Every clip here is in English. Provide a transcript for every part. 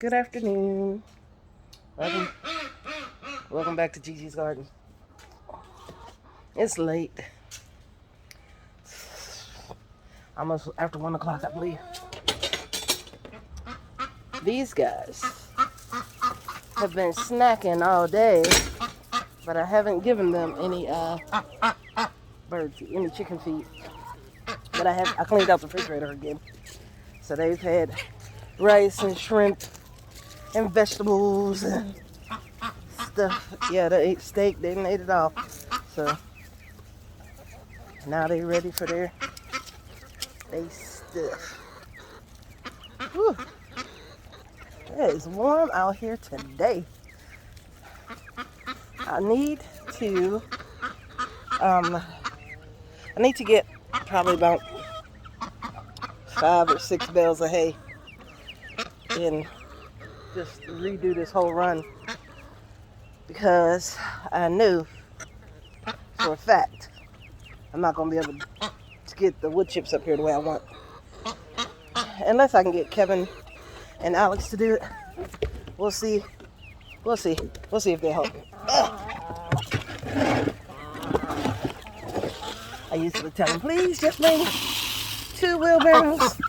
Good afternoon. Welcome, welcome back to Gigi's Garden. It's late. Almost after 1 o'clock, I believe. These guys have been snacking all day, but I haven't given them any bird feed, any chicken feed. But I cleaned out the refrigerator again. So they've had rice and shrimp and vegetables and stuff. Yeah, they ate steak. They didn't eat it all. So now they ready for their stuff. Whew. It is warm out here today. I need to get probably about 5 or 6 bales of hay and just redo this whole run, because I knew for a fact I'm not going to be able to get the wood chips up here the way I want. Unless I can get Kevin and Alex to do it. We'll see. We'll see if they help me. I used to tell them, please just bring 2 wheelbarrows.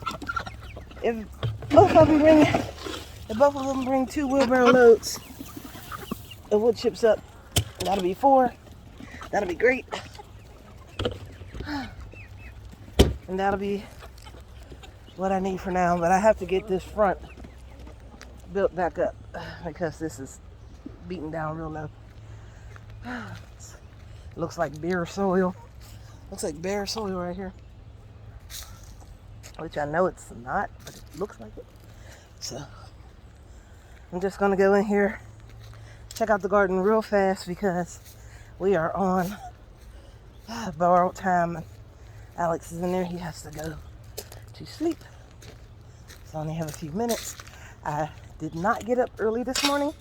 If both of them bring 2 wheelbarrow loads of wood chips up, that'll be 4. That'll be great. And that'll be what I need for now. But I have to get this front built back up because this is beaten down real low. Looks like bare soil. Looks like bare soil right here. Which I know it's not, but it looks like it. So I'm just gonna go in here, check out the garden real fast because we are on borrowed time. Alex is in there. He has to go to sleep. So I only have a few minutes. I did not get up early this morning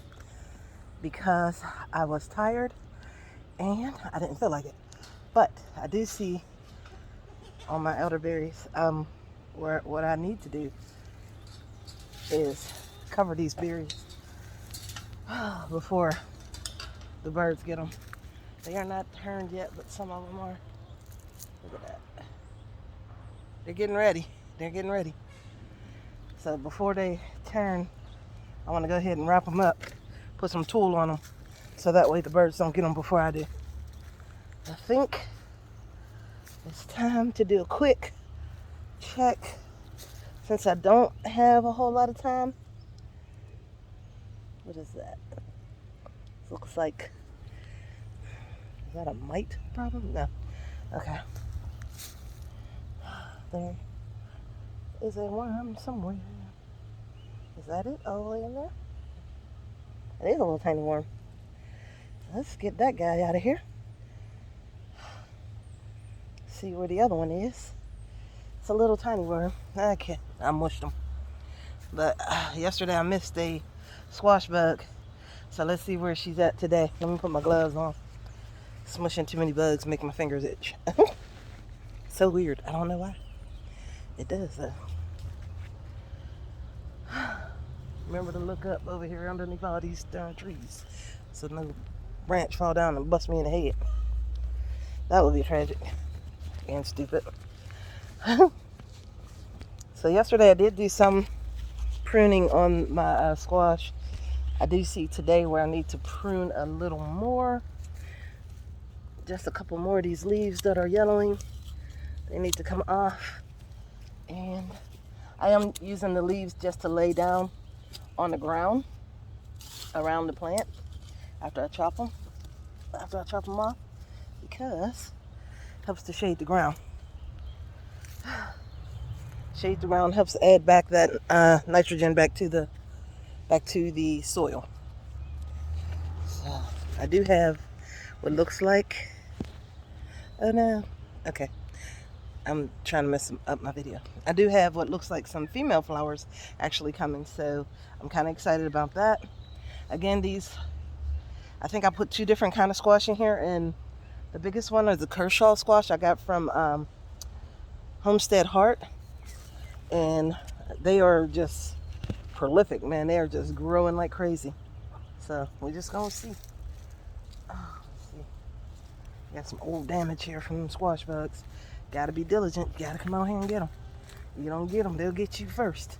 because I was tired and I didn't feel like it. But I do see on my elderberries where what I need to do is cover these berries before the birds get them. They are not turned yet, but some of them are. Look at that. They're getting ready. They're getting ready. So before they turn, I want to go ahead and wrap them up, put some tulle on them, so that way the birds don't get them before I do. I think it's time to do a quick check since I don't have a whole lot of time. What is that? Looks like, is that a mite problem? No. Okay. There is a worm somewhere. Is that it? All the way in there? It is a little tiny worm. Let's get that guy out of here. See where the other one is. It's a little tiny worm. Okay, I mushed him. But yesterday I missed a squash bug. So let's see where she's at today. Let me put my gloves on. Smushing too many bugs make my fingers itch. So weird. I don't know why. It does though. Remember to look up over here underneath all these darn trees so no branch fall down and bust me in the head. That would be tragic and stupid. So yesterday I did do some pruning on my squash. I do see today where I need to prune a little more. Just a couple more of these leaves that are yellowing. They need to come off. And I am using the leaves just to lay down on the ground around the plant after I chop them off, because it helps to shade the ground. Shade the ground helps add back that nitrogen back to the soil. So I do have what looks like, oh no, okay, I'm trying to mess up my video. I do have what looks like some female flowers actually coming, so I'm kind of excited about that. Again, these, I think I put 2 different kind of squash in here, and the biggest one is the Kershaw squash I got from Homestead Heart, and they are just prolific, man. They are just growing like crazy. So we're just gonna see. Oh, let's see. Got some old damage here from them squash bugs. Gotta be diligent. Gotta come out here and get them. You don't get them, they'll get you first.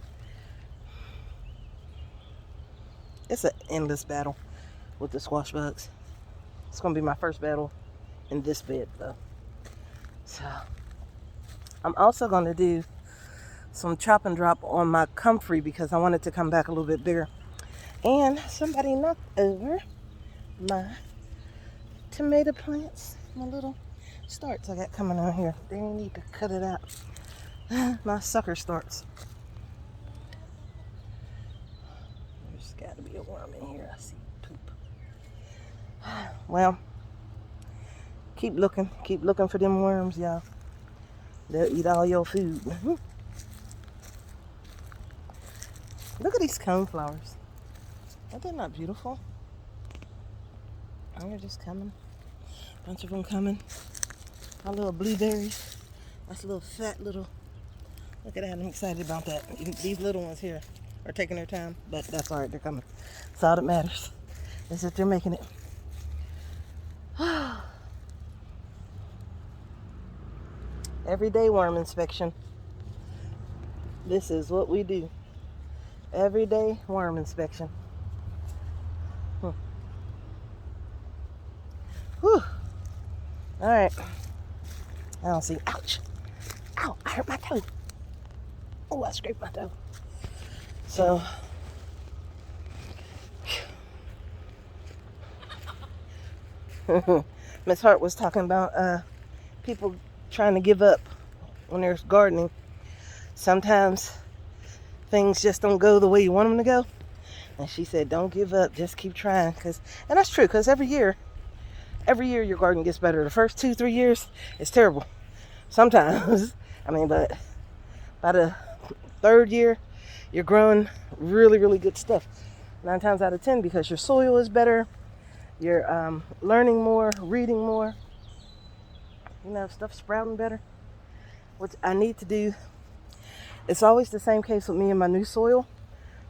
It's an endless battle with the squash bugs. It's gonna be my first battle in this bed though. So I'm also gonna do some chop and drop on my comfrey because I want it to come back a little bit bigger. And somebody knocked over my tomato plants, my little starts I got coming on here. They need to cut it out. My sucker starts. There's got to be a worm in here. I see poop. Well, keep looking for them worms, y'all. They'll eat all your food. Look at these coneflowers. Are they not beautiful? They're just coming. Bunch of them coming. My little blueberries. That's a little fat little. Look at that. I'm excited about that. These little ones here are taking their time, but that's all right. They're coming. That's all that matters. Is that they're making it. Everyday worm inspection. This is what we do. Everyday worm inspection. Whew. All right. I don't see. Ouch. Ow, I hurt my toe. Oh, I scraped my toe. So, Miss Hart was talking about people trying to give up when they're gardening. Sometimes things just don't go the way you want them to go. And she said, don't give up, just keep trying. And that's true, because every year your garden gets better. The first 2-3 years, it's terrible. Sometimes, but by the third year, you're growing really, really good stuff. 9 times out of 10, because your soil is better, you're learning more, reading more, stuff sprouting better. What I need to do, it's always the same case with me and my new soil.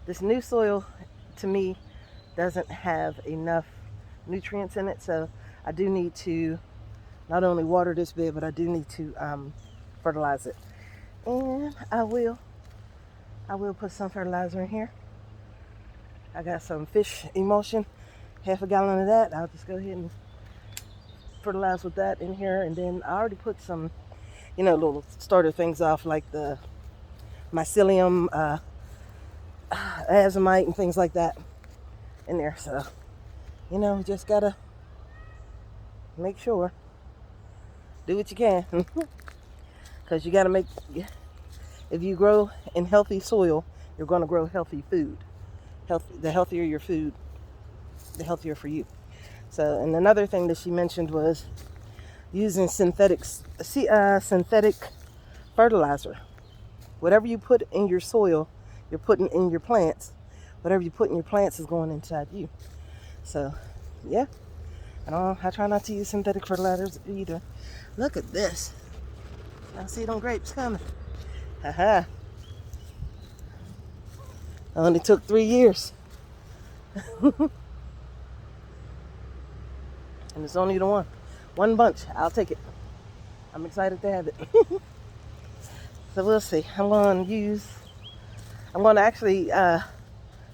This new soil, to me, doesn't have enough nutrients in it, so I do need to not only water this bed, but I do need to fertilize it. And I will put some fertilizer in here. I got some fish emulsion, half a gallon of that. I'll just go ahead and fertilize with that in here. And then I already put some, little starter things off, like the mycelium, azomite and things like that in there. So, just gotta make sure. Do what you can. Because you gotta if you grow in healthy soil, you're gonna grow healthy food. The healthier your food, the healthier for you. So, and another thing that she mentioned was using synthetic fertilizer. Whatever you put in your soil, you're putting in your plants. Whatever you put in your plants is going inside you. So, yeah. I try not to use synthetic fertilizers either. Look at this. I see them grapes coming. Haha. Only took 3 years. And it's only the one bunch. I'll take it. I'm excited to have it. So we'll see. I'm going to actually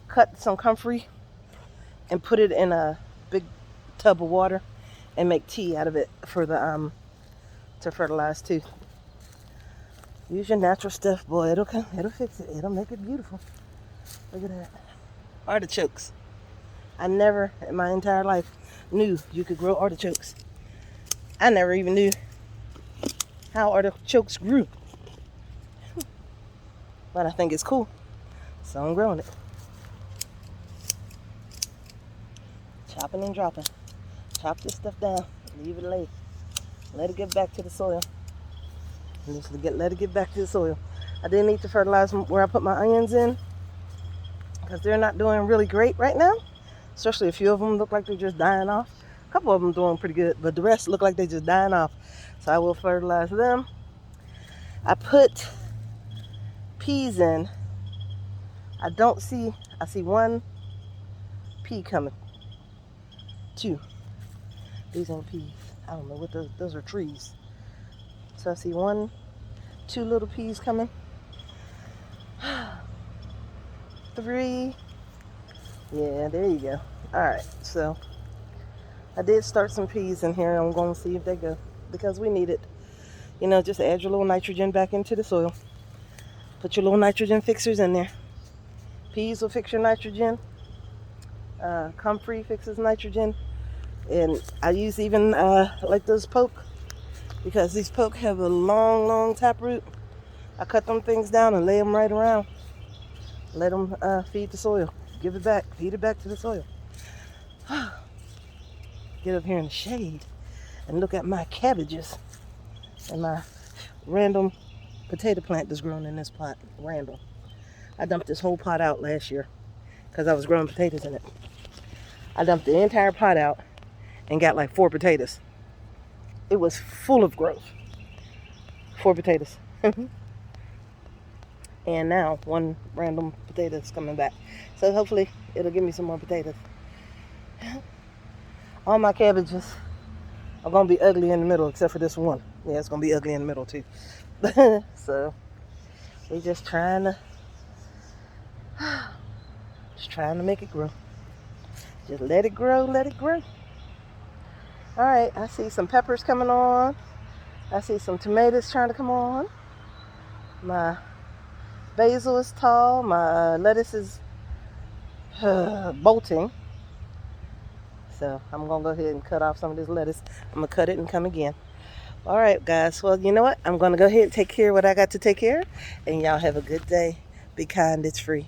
cut some comfrey and put it in a big tub of water and make tea out of it for the to fertilize too. Use your natural stuff, boy. It'll fix it. It'll make it beautiful. Look at that. Artichokes. I never in my entire life knew you could grow artichokes. I never even knew how artichokes grew. But I think it's cool. So I'm growing it. Chopping and dropping. Chop this stuff down. Leave it lay. Let it get back to the soil. And just let it get back to the soil. I did need to fertilize where I put my onions in, because they're not doing really great right now. Especially a few of them look like they're just dying off. A couple of them doing pretty good, but the rest look like they're just dying off. So I will fertilize them. I put peas in I see one pea coming. Two. These ain't peas. I don't know what those are trees. So I see two little peas coming. 3. Yeah, there you go. Alright, so I did start some peas in here. I'm going to see if they go because we need it. You know, just add your little nitrogen back into the soil. Put your little nitrogen fixers in there. Peas will fix your nitrogen. Comfrey fixes nitrogen. And I use even like those poke, because these poke have a long taproot. I cut them things down and lay them right around. Let them feed the soil. Give it back. Feed it back to the soil. Get up here in the shade and look at my cabbages and my random potato plant that's grown in this pot. Random. I dumped this whole pot out last year because I was growing potatoes in it. I dumped the entire pot out and got like 4 potatoes. It was full of growth. 4 potatoes. And now 1 random potato is coming back. So hopefully it'll give me some more potatoes. All my cabbages are going to be ugly in the middle except for this one. Yeah, it's going to be ugly in the middle too. So we're just trying to make it grow. Just let it grow, let it grow. All right, I see some peppers coming on. I see some tomatoes trying to come on. My basil is tall. My lettuce is bolting. So I'm going to go ahead and cut off some of this lettuce. I'm going to cut it and come again. All right, guys. Well, you know what? I'm going to go ahead and take care of what I got to take care of. And y'all have a good day. Be kind. It's free.